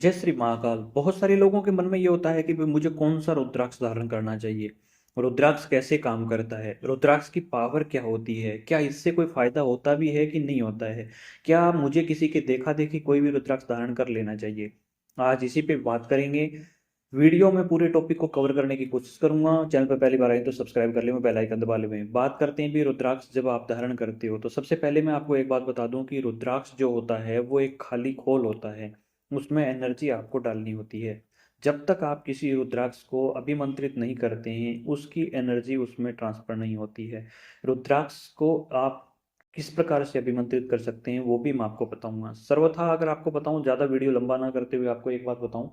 जय श्री महाकाल। बहुत सारे लोगों के मन में ये होता है कि भाई मुझे कौन सा रुद्राक्ष धारण करना चाहिए, रुद्राक्ष कैसे काम करता है, रुद्राक्ष की पावर क्या होती है, क्या इससे कोई फायदा होता भी है कि नहीं होता है, क्या मुझे किसी के देखा देखी कोई भी रुद्राक्ष धारण कर लेना चाहिए। आज इसी पे बात करेंगे। वीडियो में पूरे टॉपिक को कवर करने की कोशिश करूंगा। चैनल पर पहली बार आए तो सब्सक्राइब कर ले, मैं बेल आइकन दबा ले। बात करते हैं भी रुद्राक्ष जब आप धारण करते हो तो सबसे पहले मैं आपको एक बात बता दूं कि रुद्राक्ष जो होता है वो एक खाली खोल होता है, उसमें एनर्जी आपको डालनी होती है। जब तक आप किसी रुद्राक्ष को अभिमंत्रित नहीं करते हैं उसकी एनर्जी उसमें ट्रांसफर नहीं होती है। रुद्राक्ष को आप किस प्रकार से अभिमंत्रित कर सकते हैं वो भी मैं आपको बताऊंगा। सर्वथा अगर आपको बताऊं, ज़्यादा वीडियो लंबा ना करते हुए आपको एक बात बताऊं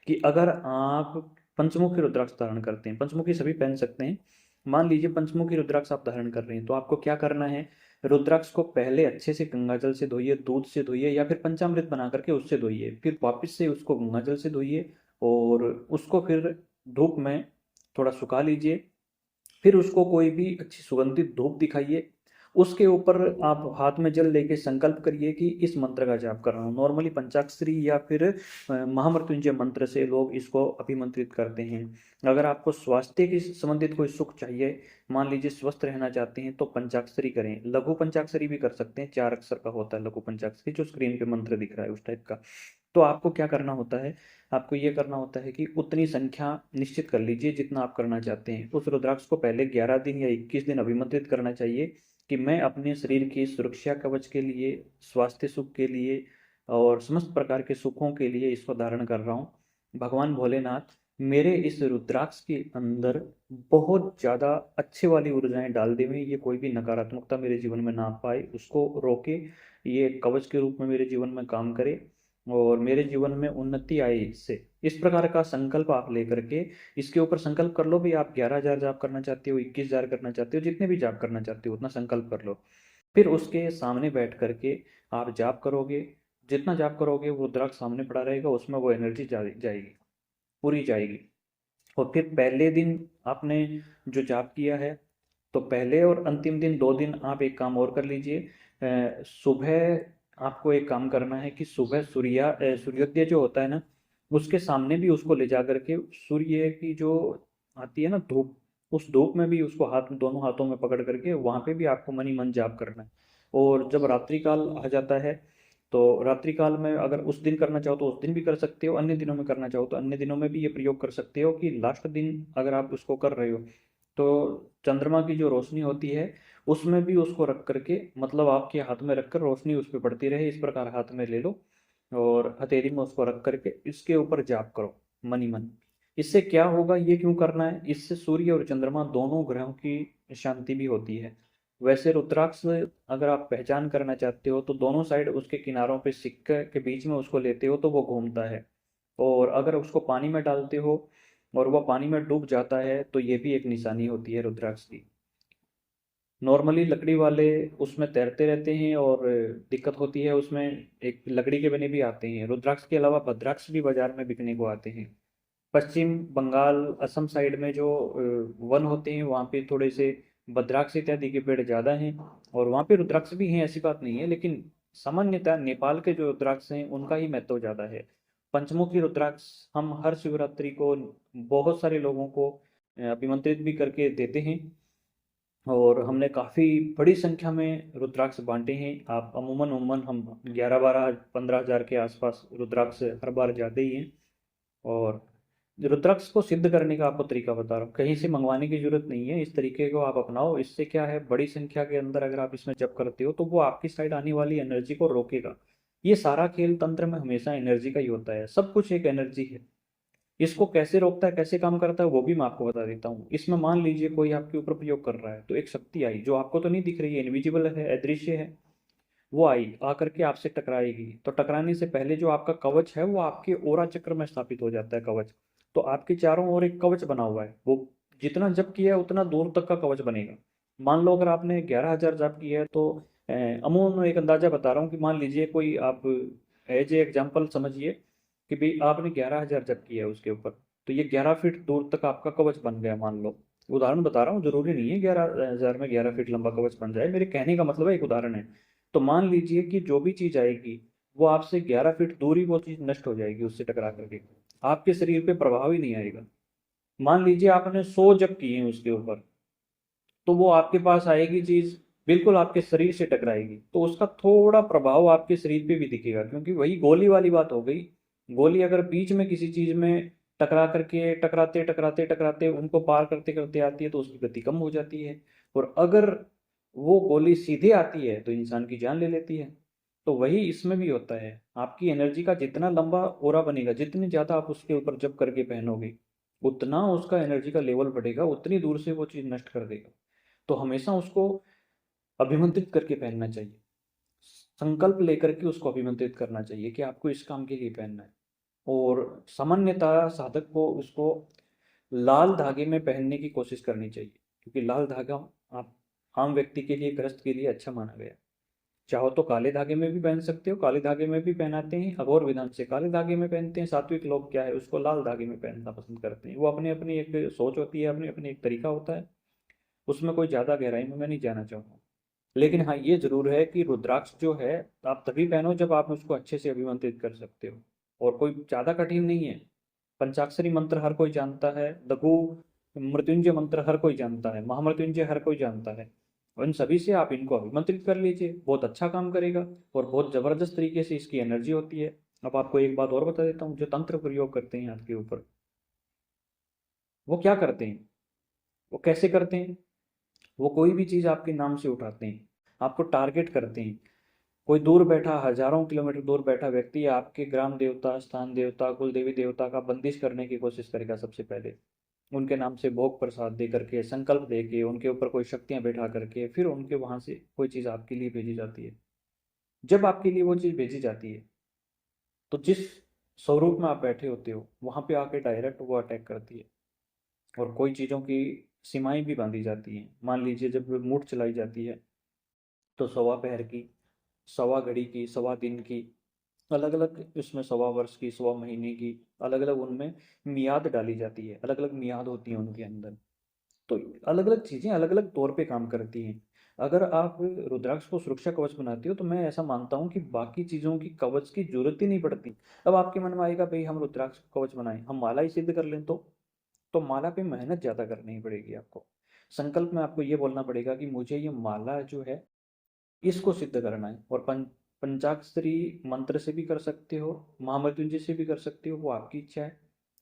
कि अगर आप पंचमुखी रुद्राक्ष धारण करते हैं, पंचमुखी सभी पहन सकते हैं, मान लीजिए पंचमुखी रुद्राक्ष आप धारण कर रहे हैं, तो आपको क्या करना है। रुद्राक्ष को पहले अच्छे से गंगाजल से धोइए, दूध से धोइए या फिर पंचामृत बना करके उससे धोइए, फिर वापस से उसको गंगाजल से धोइए और उसको फिर धूप में थोड़ा सुखा लीजिए। फिर उसको कोई भी अच्छी सुगंधित धूप दिखाइए। उसके ऊपर आप हाथ में जल लेके संकल्प करिए कि इस मंत्र का जाप कर रहा हूँ। नॉर्मली पंचाक्षरी या फिर महामृत्युंजय मंत्र से लोग इसको अभिमंत्रित करते हैं। अगर आपको स्वास्थ्य की संबंधित कोई सुख चाहिए, मान लीजिए स्वस्थ रहना चाहते हैं, तो पंचाक्षरी करें। लघु पंचाक्षरी भी कर सकते हैं, 4 अक्षर का होता है लघु पंचाक्षरी, जो स्क्रीन पे मंत्र दिख रहा है उस टाइप का। तो आपको क्या करना होता है, आपको ये करना होता है कि उतनी संख्या निश्चित कर लीजिए जितना आप करना चाहते हैं। उस रुद्राक्ष को पहले 11 दिन या 21 दिन अभिमंत्रित करना चाहिए कि मैं अपने शरीर की सुरक्षा कवच के लिए, स्वास्थ्य सुख के लिए और समस्त प्रकार के सुखों के लिए इसको धारण कर रहा हूँ। भगवान भोलेनाथ मेरे इस रुद्राक्ष के अंदर बहुत ज़्यादा अच्छे वाली ऊर्जाएं डाल देवें, ये कोई भी नकारात्मकता मेरे जीवन में ना पाए, उसको रोके, ये कवच के रूप में मेरे जीवन में काम करे और मेरे जीवन में उन्नति आए इससे। इस प्रकार का संकल्प आप लेकर के इसके ऊपर संकल्प कर लो भी। आप 11,000 जाप करना चाहते हो, 21,000 करना चाहते हो, जितने भी जाप करना चाहते हो उतना संकल्प कर लो। फिर उसके सामने बैठ करके आप जाप करोगे। जितना जाप करोगे वो रुद्राक्ष सामने पड़ा रहेगा, उसमें वो एनर्जी जाएगी, पूरी जाएगी। और फिर पहले दिन आपने जो जाप किया है, तो पहले और अंतिम दिन 2 दिन आप एक काम और कर लीजिए। सुबह आपको एक काम करना है कि सुबह सूर्योदय जो होता है ना, उसके सामने भी उसको ले जा करके सूर्य की जो आती है ना धूप, उस धूप में भी उसको हाथ में, दोनों हाथों में पकड़ करके वहां पे भी आपको मनी मन जाप करना है। और जब रात्रि काल आ जाता है, तो रात्रि काल में अगर उस दिन करना चाहो तो उस दिन भी कर सकते हो, अन्य दिनों में करना चाहो तो अन्य दिनों में भी ये प्रयोग कर सकते हो। कि लास्ट दिन अगर आप उसको कर रहे हो तो चंद्रमा की जो रोशनी होती है उसमें भी उसको रख करके, मतलब आपके हाथ में रखकर रोशनी उस पर पड़ती रहे, इस प्रकार हाथ में ले लो और हथेली में उसको रख करके इसके ऊपर जाप करो मनी मन। इससे क्या होगा, ये क्यों करना है, इससे सूर्य और चंद्रमा दोनों ग्रहों की शांति भी होती है। वैसे रुद्राक्ष अगर आप पहचान करना चाहते हो तो दोनों साइड उसके किनारों पे सिक्के के बीच में उसको लेते हो तो वो घूमता है। और अगर उसको पानी में डालते हो और वह पानी में डूब जाता है तो ये भी एक निशानी होती है रुद्राक्ष की। नॉर्मली लकड़ी वाले उसमें तैरते रहते हैं और दिक्कत होती है उसमें, एक लकड़ी के बने भी आते हैं। रुद्राक्ष के अलावा भद्राक्ष भी बाजार में बिकने को आते हैं। पश्चिम बंगाल, असम साइड में जो वन होते हैं वहाँ पे थोड़े से भद्राक्ष इत्यादि के पेड़ ज़्यादा हैं और वहाँ पे रुद्राक्ष भी हैं, ऐसी बात नहीं है, लेकिन सामान्यतः नेपाल के जो रुद्राक्ष हैं उनका ही महत्व ज़्यादा है। पंचमुखी रुद्राक्ष हम हर शिवरात्रि को बहुत सारे लोगों को अभिमंत्रित भी करके देते हैं और हमने काफ़ी बड़ी संख्या में रुद्राक्ष बांटे हैं। आप अमूमन हम 11-12-15 हज़ार के आसपास रुद्राक्ष हर बार जाते ही हैं। और रुद्राक्ष को सिद्ध करने का आपको तरीका बता रहा हूँ, कहीं से मंगवाने की जरूरत नहीं है, इस तरीके को आप अपनाओ। इससे क्या है, बड़ी संख्या के अंदर अगर आप इसमें जप करते हो तो वो आपकी साइड आने वाली एनर्जी को रोकेगा। ये सारा खेल तंत्र में हमेशा एनर्जी का ही होता है, सब कुछ एक एनर्जी है। इसको कैसे रोकता है, कैसे काम करता है वो भी मैं आपको बता देता हूँ। इसमें मान लीजिए कोई आपके ऊपर प्रयोग कर रहा है तो एक शक्ति आई जो आपको तो नहीं दिख रही है, इनविजिबल है, अदृश्य है, वो आई आकर के आपसे टकराएगी। तो टकराने से पहले जो आपका कवच है वो आपके ओरा चक्र में स्थापित हो जाता है कवच। तो आपके चारों ओर एक कवच बना हुआ है, वो जितना जप किया है उतना दूर तक का कवच बनेगा। मान लो अगर आपने 11,000 जप किया है तो अमूमन एक अंदाजा बता रहा हूँ कि मान लीजिए कोई आप एज ए एग्जाम्पल समझिए कि भाई आपने 11,000 जप किया है उसके ऊपर, तो ये 11 फीट दूर तक आपका कवच बन गया मान लो। उदाहरण बता रहा हूँ, जरूरी नहीं है 11,000 में 11 फीट लंबा कवच बन जाए, मेरे कहने का मतलब है एक उदाहरण है। तो मान लीजिए कि जो भी चीज आएगी वो आपसे 11 फीट दूर ही वो चीज नष्ट हो जाएगी उससे टकरा करके, आपके शरीर पे प्रभाव ही नहीं आएगा। मान लीजिए आपने 100 जप किए हैं उसके ऊपर, तो वो आपके पास आएगी चीज, बिल्कुल आपके शरीर से टकराएगी, तो उसका थोड़ा प्रभाव आपके शरीर पे भी दिखेगा, क्योंकि वही गोली वाली बात हो गई। गोली अगर बीच में किसी चीज में टकरा करके टकराते टकराते टकराते उनको पार करते करते आती है तो उसकी गति कम हो जाती है। और अगर वो गोली सीधे आती है तो इंसान की जान ले लेती है। तो वही इसमें भी होता है, आपकी एनर्जी का जितना लंबा ओरा बनेगा, जितनी ज्यादा आप उसके ऊपर जप करके पहनोगे, उतना उसका एनर्जी का लेवल बढ़ेगा, उतनी दूर से वो चीज नष्ट कर देगा। तो हमेशा उसको अभिमंत्रित करके पहनना चाहिए, संकल्प लेकर के उसको अभिमंत्रित करना चाहिए कि आपको इस काम के लिए पहनना है। और सामान्यतः साधक को उसको लाल धागे में पहनने की कोशिश करनी चाहिए, क्योंकि लाल धागा आप आम व्यक्ति के लिए, गृहस्थ के लिए अच्छा माना गया। चाहो तो काले धागे में भी पहन सकते हो, काले धागे में भी पहनाते हैं, अघोर विधान से काले धागे में पहनते हैं। सात्विक लोग क्या है, उसको लाल धागे में पहनना पसंद करते हैं। वो अपनी अपनी एक सोच होती है, अपनी अपनी एक तरीका होता है, उसमें कोई ज़्यादा गहराई में मैं नहीं जाना चाहूँगा। लेकिन हाँ, ये जरूर है कि रुद्राक्ष जो है आप तभी पहनो जब आप उसको अच्छे से अभिमंत्रित कर सकते हो, और कोई ज़्यादा कठिन नहीं है। पंचाक्षरी मंत्र हर कोई जानता है, लघु मृत्युंजय मंत्र हर कोई जानता है, महामृत्युंजय हर कोई जानता है। उन सभी से आप इनको अभिमंत्रित कर लीजिए, बहुत अच्छा काम करेगा। और बहुत जबरदस्त तरीके से इसकी एनर्जी होती है। अब आपको एक बात और बता देता हूँ, जो तंत्र प्रयोग करते हैं आपके ऊपर, वो क्या करते हैं, वो कैसे करते हैं। वो कोई भी चीज़ आपके नाम से उठाते हैं, आपको टारगेट करते हैं। कोई दूर बैठा, हजारों किलोमीटर दूर बैठा व्यक्ति आपके ग्राम देवता, स्थान देवता, कुल देवी देवता का बंदिश करने की कोशिश करेगा। सबसे पहले उनके नाम से भोग प्रसाद दे करके, संकल्प दे के, उनके ऊपर कोई शक्तियां बैठा करके, फिर उनके वहां से कोई चीज़ आपके लिए भेजी जाती है। जब आपके लिए वो चीज़ भेजी जाती है, तो जिस स्वरूप में आप बैठे होते हो वहां पे आके डायरेक्ट वो अटैक करती है। और कोई चीज़ों की सीमाएं भी बांधी जाती हैं। मान लीजिए जब मूठ चलाई जाती है, तो 1.25 पहर की, 1.25 घड़ी की, 1.25 दिन की, अलग अलग इसमें 1.25 वर्ष की, 1.25 महीने की, अलग अलग उनमें मियाद डाली जाती है, अलग अलग मियाद होती है उनके अंदर। तो अलग अलग चीज़ें अलग अलग तौर पे काम करती हैं। अगर आप रुद्राक्ष को सुरक्षा कवच बनाते हो, तो मैं ऐसा मानता हूँ कि बाकी चीज़ों की कवच की जरूरत ही नहीं पड़ती। अब आपके मन में आएगा भाई हम रुद्राक्ष कवच बनाएं, हम माला ही सिद्ध कर लें, तो माला पे मेहनत ज़्यादा करनी पड़ेगी आपको। संकल्प में आपको ये बोलना पड़ेगा कि मुझे ये माला जो है इसको सिद्ध करना है। और पंचाक्षरी मंत्र से भी कर सकते हो, महामृत्युंजय से भी कर सकते हो, वो आपकी इच्छा है।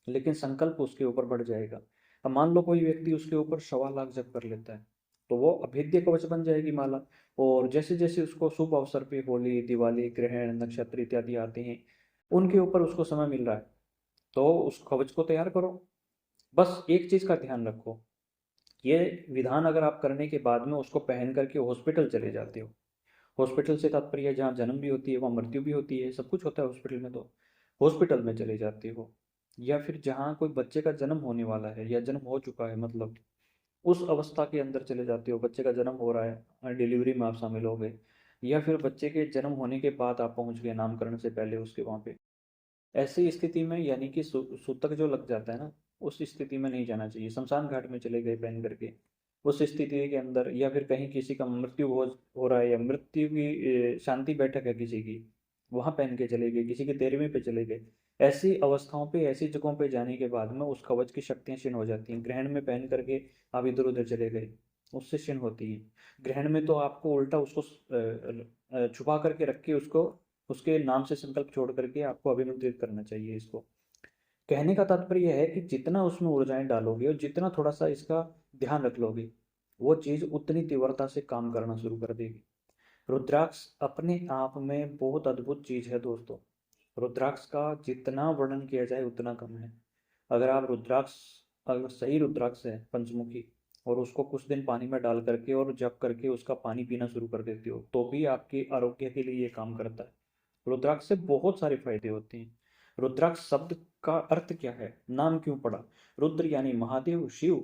लेकिन संकल्प उसके ऊपर बढ़ जाएगा। अब मान लो कोई व्यक्ति उसके ऊपर 1.25 लाख जप कर लेता है, तो वो अभेद्य कवच बन जाएगी माला। और जैसे जैसे उसको शुभ अवसर पे होली, दिवाली, ग्रहण, नक्षत्र इत्यादि आते हैं, उनके ऊपर उसको समय मिल रहा है, तो उस कवच को तैयार करो। बस एक चीज का ध्यान रखो, ये विधान अगर आप करने के बाद में उसको पहन करके हॉस्पिटल चले जाते हो, हॉस्पिटल से तात्पर्य जहाँ जन्म भी होती है वहाँ मृत्यु भी होती है, सब कुछ होता है हॉस्पिटल में, तो हॉस्पिटल में चले जाते हो, या फिर जहाँ कोई बच्चे का जन्म होने वाला है या जन्म हो चुका है, मतलब उस अवस्था के अंदर चले जाते हो, बच्चे का जन्म हो रहा है, डिलीवरी में आप शामिल हो गए, या फिर बच्चे के जन्म होने के बाद आप पहुंच गए नामकरण से पहले उसके वहाँ पे। ऐसी स्थिति में यानी कि सूतक जो लग जाता है ना, उस स्थिति में नहीं जाना चाहिए। शमशान घाट में चले गए पहन करके, उस स्थिति के अंदर, या फिर कहीं किसी का मृत्यु हो रहा है, या मृत्यु की शांति बैठक है किसी की, वहां पहन के चले गए, किसी के 13वें पे चले गए। ऐसी अवस्थाओं पे, ऐसी जगहों पे जाने के बाद में उस कवच की शक्तियां क्षीण हो जाती हैं। ग्रहण में पहन करके आप इधर उधर चले गए, उससे क्षीण होती है। ग्रहण में तो आपको उल्टा उसको छुपा करके रख के उसको, उसके नाम से संकल्प छोड़ करके आपको अभिमंत्रित करना चाहिए इसको। कहने का तात्पर्य यह है कि जितना उसमें ऊर्जाएं डालोगे और जितना थोड़ा सा इसका ध्यान रख लोगे, वो चीज उतनी तीव्रता से काम करना शुरू कर देगी। रुद्राक्ष अपने आप में बहुत अद्भुत चीज है दोस्तों। रुद्राक्ष का जितना वर्णन किया जाए उतना कम है। अगर आप रुद्राक्ष, अगर सही रुद्राक्ष है पंचमुखी, और उसको कुछ दिन पानी में डाल करके और जप करके उसका पानी पीना शुरू कर देते हो, तो भी आपके आरोग्य के लिए ये काम करता है। रुद्राक्ष से बहुत सारे फायदे होते हैं। रुद्राक्ष शब्द का अर्थ क्या है, नाम क्यों पड़ा। रुद्र यानी महादेव शिव,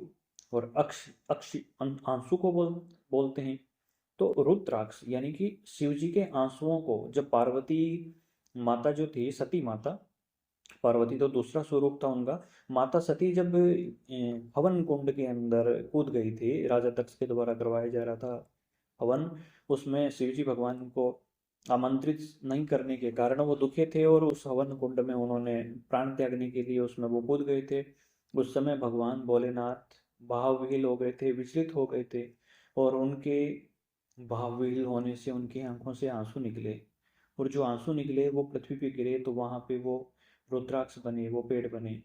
और अक्ष, अक्ष आंसू को बोलते हैं। तो रुद्राक्ष यानी कि शिव जी के आंसुओं को, जब पार्वती माता जो थी, सती माता, पार्वती तो दूसरा स्वरूप था उनका, माता सती जब हवन कुंड के अंदर कूद गई थी, राजा दक्ष के द्वारा करवाया जा रहा था हवन, उसमें शिव जी भगवान को आमंत्रित नहीं करने के कारण वो दुखी थे और उस हवन कुंड में उन्होंने प्राण त्यागने के लिए उसमें वो कूद गए थे। उस समय भगवान भोलेनाथ भावविह्वल हो गए थे, विचलित हो गए थे, और उनके भावविह्वल होने से उनकी आंखों से आंसू निकले, और जो आंसू निकले वो पृथ्वी पे गिरे, तो वहां पे वो रुद्राक्ष बने, वो पेड़ बने।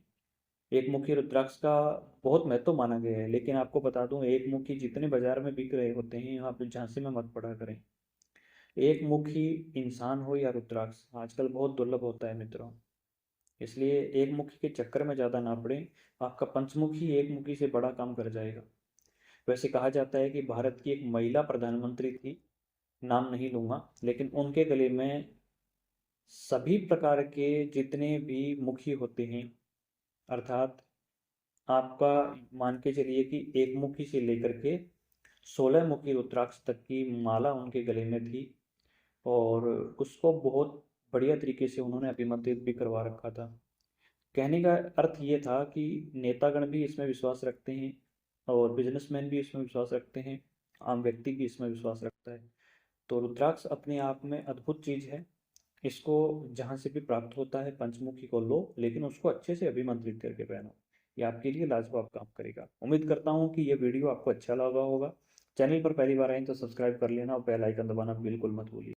एक मुखी रुद्राक्ष का बहुत महत्व माना गया है, लेकिन आपको बता दूं, एक मुखी जितने बाजार में बिक रहे होते हैं, यहाँ पे झांसे में मत पड़ा करें। एक मुखी इंसान हो या रुद्राक्ष आजकल बहुत दुर्लभ होता है मित्रों, इसलिए एक मुखी के चक्कर में ज़्यादा ना पड़े। आपका पंचमुखी एक मुखी से बड़ा काम कर जाएगा। वैसे कहा जाता है कि भारत की एक महिला प्रधानमंत्री थी, नाम नहीं लूंगा, लेकिन उनके गले में सभी प्रकार के जितने भी मुखी होते हैं, अर्थात आपका मान के चलिए कि एक मुखी से लेकर के 16 मुखी रुद्राक्ष तक की माला उनके गले में थी, और उसको बहुत बढ़िया तरीके से उन्होंने अभिमंत्रित भी करवा रखा था। कहने का अर्थ ये था कि नेतागण भी इसमें विश्वास रखते हैं, और बिजनेसमैन भी इसमें विश्वास रखते हैं, आम व्यक्ति भी इसमें विश्वास रखता है। तो रुद्राक्ष अपने आप में अद्भुत चीज़ है। इसको जहाँ से भी प्राप्त होता है पंचमुखी को लो, लेकिन उसको अच्छे से अभिमंत्रित करके पहनो। ये आपके लिए लाजवाब काम करेगा। उम्मीद करता हूँ कि ये वीडियो आपको अच्छा लगा होगा। चैनल पर पहली बार आए तो सब्सक्राइब कर लेना और बेल आइकन दबाना बिल्कुल मत भूलिए।